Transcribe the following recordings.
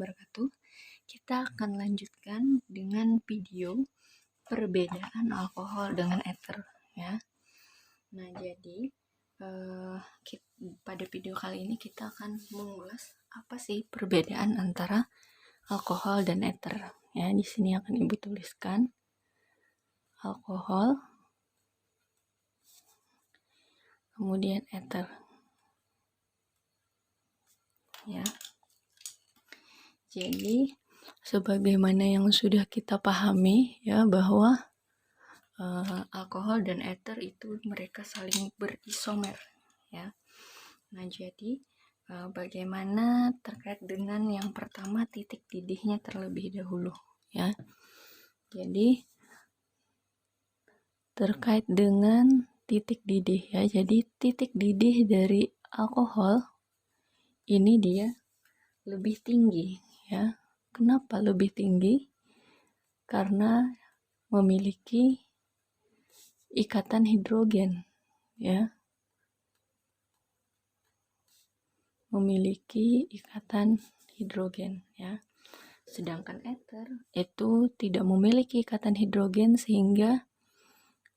wabarakatuh. Kita akan lanjutkan dengan video perbedaan alkohol dengan ether ya. Nah, jadi pada video kali ini kita akan mengulas apa sih perbedaan antara alkohol dan ether ya. Di sini akan Ibu tuliskan alkohol, kemudian ether ya. Jadi sebagaimana yang sudah kita pahami ya, bahwa alkohol dan ether itu mereka saling berisomer ya. Nah, jadi bagaimana terkait dengan yang pertama, titik didihnya terlebih dahulu ya. Jadi terkait dengan titik didih ya. Jadi titik didih dari alkohol ini dia lebih tinggi ya. Kenapa lebih tinggi? Karena memiliki ikatan hidrogen ya. Memiliki ikatan hidrogen ya. Sedangkan ether itu tidak memiliki ikatan hidrogen sehingga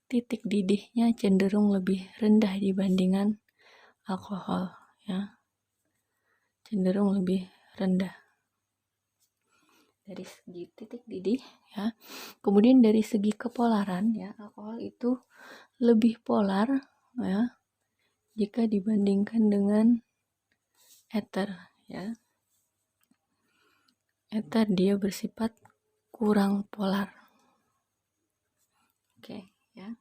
titik didihnya cenderung lebih rendah dibandingkan alkohol ya. Cenderung lebih rendah dari segi titik didih ya. Kemudian dari segi kepolaran ya, alkohol itu lebih polar ya jika dibandingkan dengan ether ya. Ether dia bersifat kurang polar. Oke ya.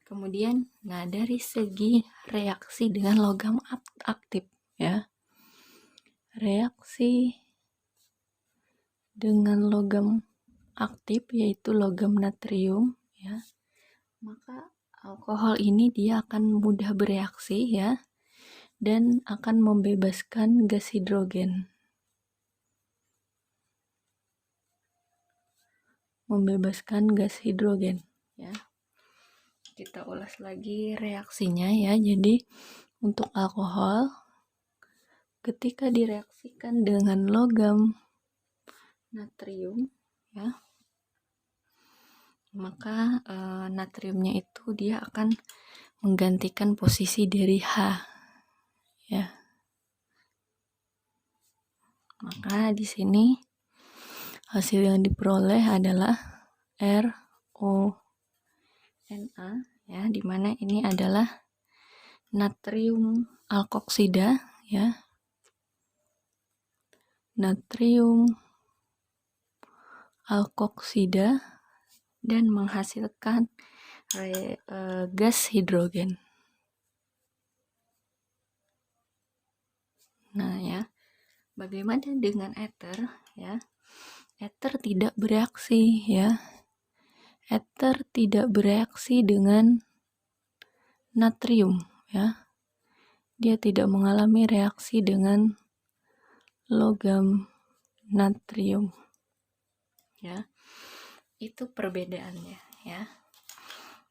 Kemudian dari segi reaksi dengan logam aktif ya. Reaksi dengan logam aktif yaitu logam natrium ya, maka alkohol ini dia akan mudah bereaksi ya dan akan membebaskan gas hidrogen. Ya. Kita ulas lagi reaksinya ya. Jadi untuk alkohol ketika direaksikan dengan logam natrium ya, maka natriumnya itu dia akan menggantikan posisi dari H ya. Maka di sini hasil yang diperoleh adalah RONA ya, dimana ini adalah natrium alkoksida ya. Natrium alkoksida dan menghasilkan gas hidrogen. Nah ya, bagaimana dengan ether ya? Ether tidak bereaksi ya. Ether tidak bereaksi dengan natrium ya. Dia tidak mengalami reaksi dengan logam natrium ya. Itu perbedaannya ya.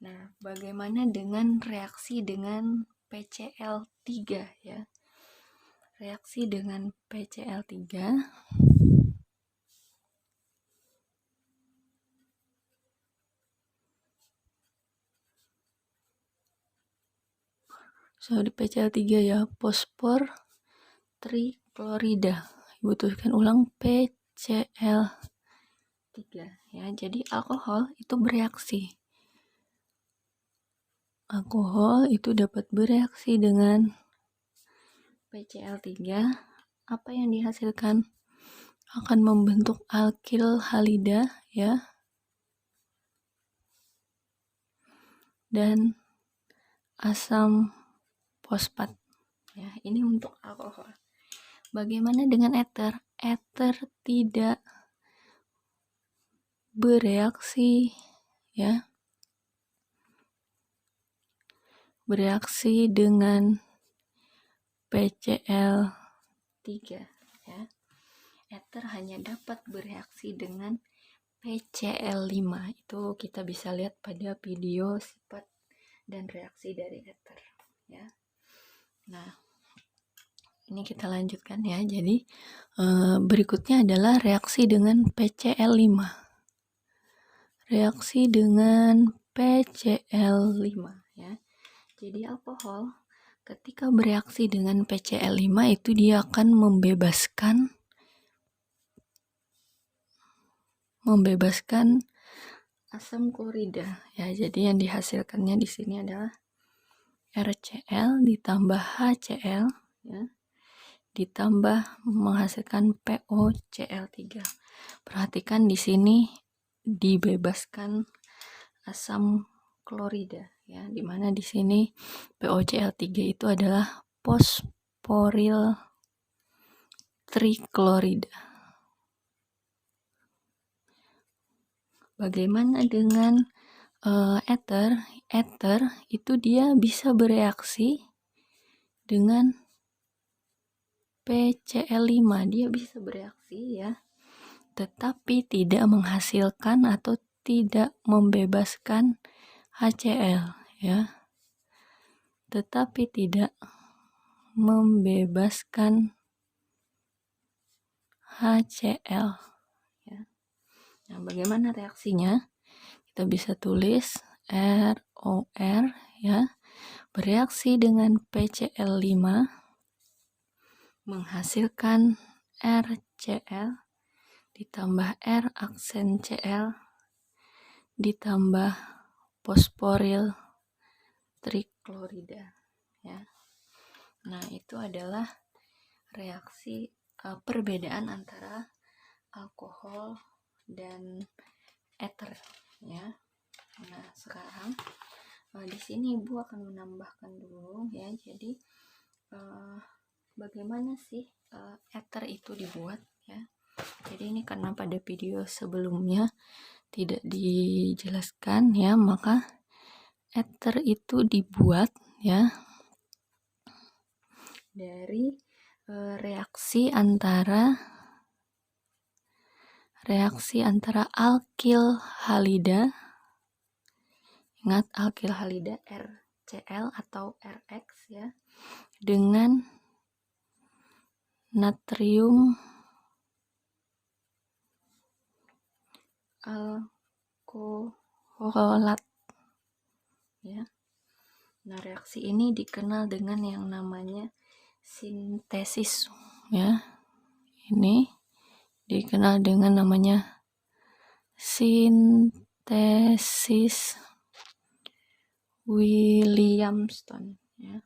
Nah, bagaimana dengan reaksi dengan PCl3 ya? Reaksi dengan PCl3 di PCl3 ya, fosfor triklorida. Ibu tuliskan ulang PCl3 ya. Jadi alkohol itu bereaksi. Alkohol itu dapat bereaksi dengan PCl3. Apa yang dihasilkan? Akan membentuk alkil halida ya. Dan asam fosfat ya. Ini untuk alkohol. Bagaimana dengan ether? Ether tidak bereaksi ya. Bereaksi dengan PCl3 ya. Ether hanya dapat bereaksi dengan PCl5. Itu kita bisa lihat pada video sifat dan reaksi dari ether ya. Nah, Ini kita lanjutkan ya. Jadi berikutnya adalah reaksi dengan PCl5. Reaksi dengan PCl5 ya. Jadi alkohol ketika bereaksi dengan PCl5 itu dia akan membebaskan asam klorida ya. Jadi yang dihasilkannya di sini adalah RCl ditambah HCl ya, ditambah menghasilkan POCl3. Perhatikan di sini dibebaskan asam klorida ya, dimana di sini POCl3 itu adalah fosforil triklorida. Bagaimana dengan ether? Ether itu dia bisa bereaksi dengan PCl5, dia bisa bereaksi ya, tetapi tidak menghasilkan atau tidak membebaskan HCl ya, tetapi tidak membebaskan HCl ya. Nah, bagaimana reaksinya? Kita bisa tulis ROR ya, bereaksi dengan PCl5 menghasilkan RCl ditambah R aksen Cl ditambah fosforil triklorida ya. Nah, itu adalah reaksi perbedaan antara alkohol dan ether ya. Nah, sekarang di sini Ibu akan menambahkan dulu ya. Jadi bagaimana sih ether itu dibuat ya. Jadi ini karena pada video sebelumnya tidak dijelaskan ya, maka ether itu dibuat ya dari reaksi antara alkil halida. Ingat alkil halida RCl atau RX ya, dengan natrium alkoholat ya. Nah, reaksi ini dikenal dengan yang namanya sintesis ya. Ini dikenal dengan namanya sintesis Williamson ya.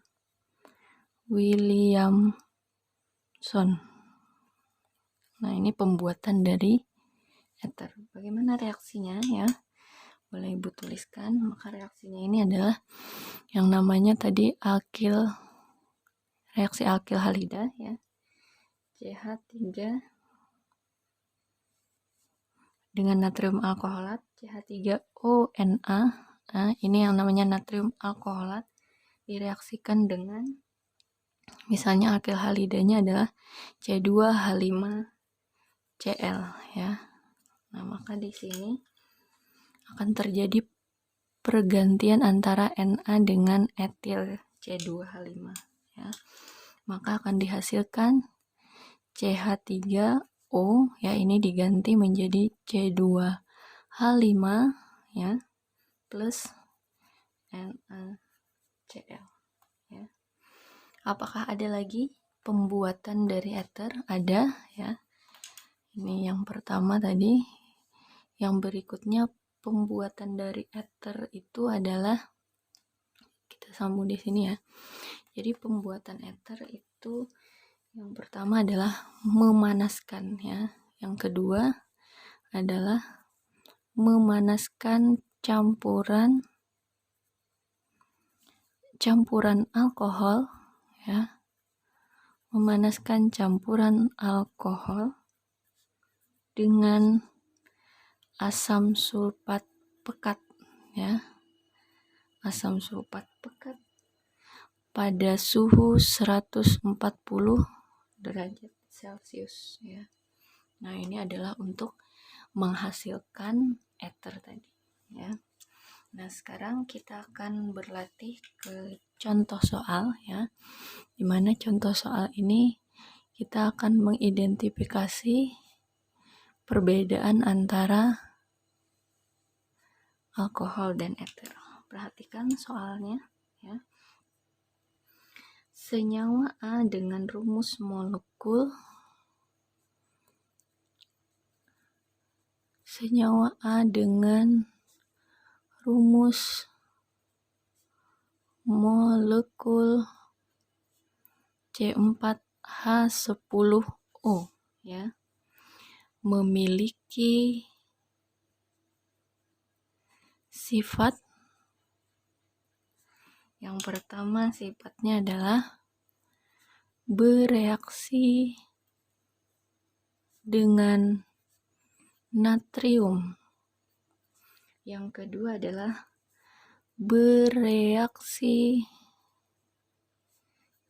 Williamson. Nah, ini pembuatan dari ether. Bagaimana reaksinya ya? Boleh Ibu tuliskan. Maka reaksinya ini adalah yang namanya tadi reaksi alkil halida ya. CH3 dengan natrium alkoholat, CH3ONa. Nah, ini yang namanya natrium alkoholat direaksikan dengan misalnya alkil halidanya adalah C2H5Cl ya. Nah, maka di sini akan terjadi pergantian antara Na dengan etil C2H5 ya. Maka akan dihasilkan CH3O ya, ini diganti menjadi C2H5 ya plus NaCl ya. Apakah ada lagi pembuatan dari ether? Ada ya. Ini yang pertama tadi. Yang berikutnya pembuatan dari ether itu adalah, kita sambung di sini ya. Jadi pembuatan ether itu yang pertama adalah memanaskan ya. Yang kedua adalah memanaskan campuran alkohol ya. Memanaskan campuran alkohol dengan asam sulfat pekat ya. Asam sulfat pekat pada suhu 140 derajat Celcius ya. Nah, ini adalah untuk menghasilkan ether tadi ya. Nah, sekarang kita akan berlatih ke contoh soal ya, dimana contoh soal ini kita akan mengidentifikasi perbedaan antara alkohol dan eter. Perhatikan soalnya ya. Senyawa A dengan rumus molekul C4H10O ya, memiliki sifat. Yang pertama sifatnya adalah bereaksi dengan natrium. Yang kedua adalah bereaksi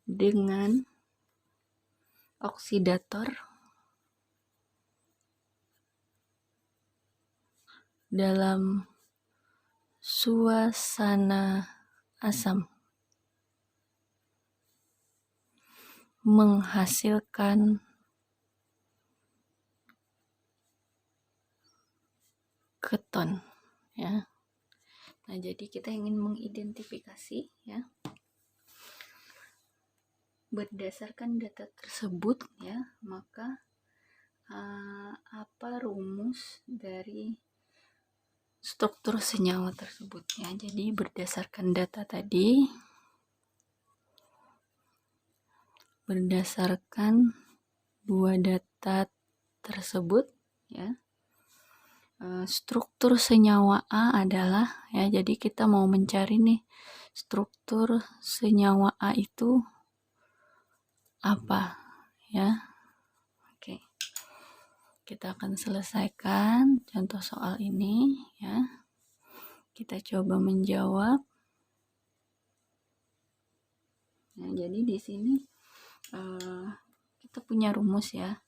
dengan oksidator dalam suasana asam, menghasilkan keton ya. Nah, jadi kita ingin mengidentifikasi ya, berdasarkan data tersebut ya, maka apa rumus dari struktur senyawa tersebut ya. Jadi berdasarkan data tadi, berdasarkan dua data tersebut ya, struktur senyawa A adalah ya, jadi kita mau mencari nih struktur senyawa A itu apa ya. Oke, kita akan selesaikan contoh soal ini ya. Kita coba menjawab. Nah, jadi di sini kita punya rumus ya.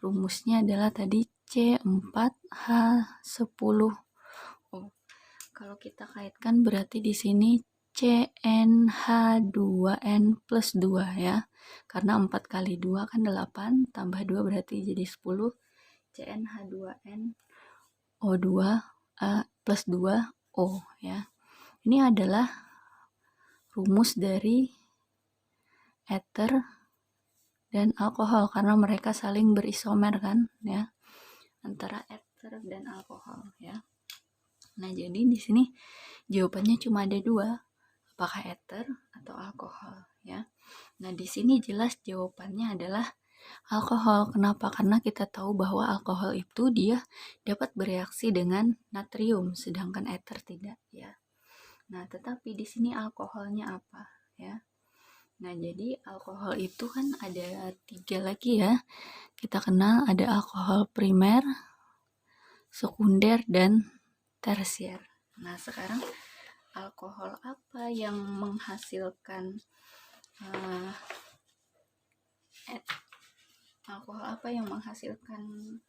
Rumusnya adalah tadi C4H10O. Kalau kita kaitkan berarti di sini CnH2n plus 2 ya. Karena 4 kali 2 kan 8, tambah 2 berarti jadi 10. CnH2n O2 plus 2 O ya. Ini adalah rumus dari eter dan alkohol karena mereka saling berisomer kan ya, antara eter dan alkohol ya. Nah, jadi di sini jawabannya cuma ada dua, apakah eter atau alkohol ya. Nah, di sini jelas jawabannya adalah alkohol. Kenapa? Karena kita tahu bahwa alkohol itu dia dapat bereaksi dengan natrium, sedangkan eter tidak ya. Nah, tetapi di sini alkoholnya apa ya? Nah, jadi alkohol itu kan ada 3 lagi ya. Kita kenal ada alkohol primer, sekunder, dan tersier. Nah, sekarang alkohol apa yang menghasilkan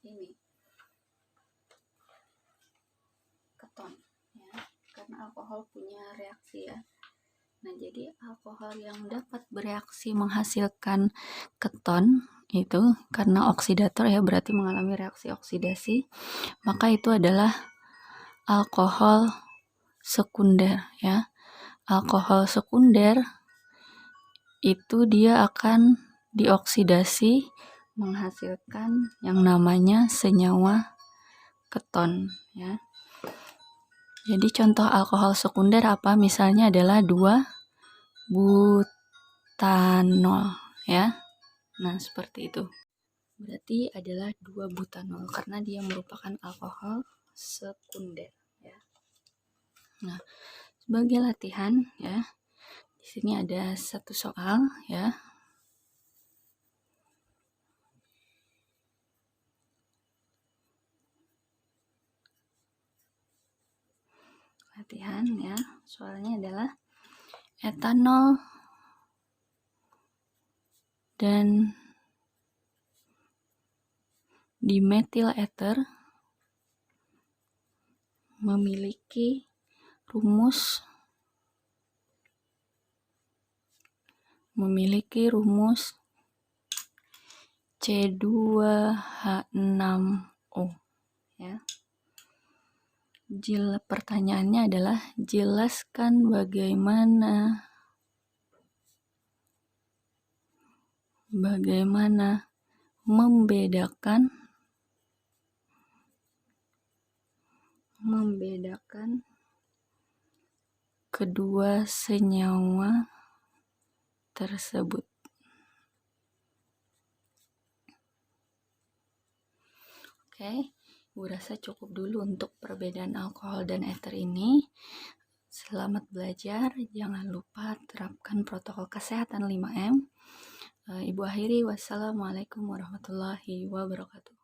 ini keton ya, karena alkohol punya reaksi ya. Nah, jadi alkohol yang dapat bereaksi menghasilkan keton itu karena oksidator ya, berarti mengalami reaksi oksidasi, maka itu adalah alkohol sekunder ya. Alkohol sekunder itu dia akan dioksidasi menghasilkan yang namanya senyawa keton ya. Jadi contoh alkohol sekunder apa? Misalnya adalah 2-butanol ya. Nah, seperti itu. Berarti adalah 2-butanol karena dia merupakan alkohol sekunder ya. Nah, sebagai latihan ya, di sini ada satu soal ya. Latihan ya, soalnya adalah etanol dan dimetil eter memiliki rumus memiliki rumus C2H6O ya. Pertanyaannya adalah jelaskan bagaimana membedakan kedua senyawa tersebut. Oke, gue rasa cukup dulu untuk perbedaan alkohol dan ether ini. Selamat belajar, jangan lupa terapkan protokol kesehatan 5M. Ibu akhiri, wassalamualaikum warahmatullahi wabarakatuh.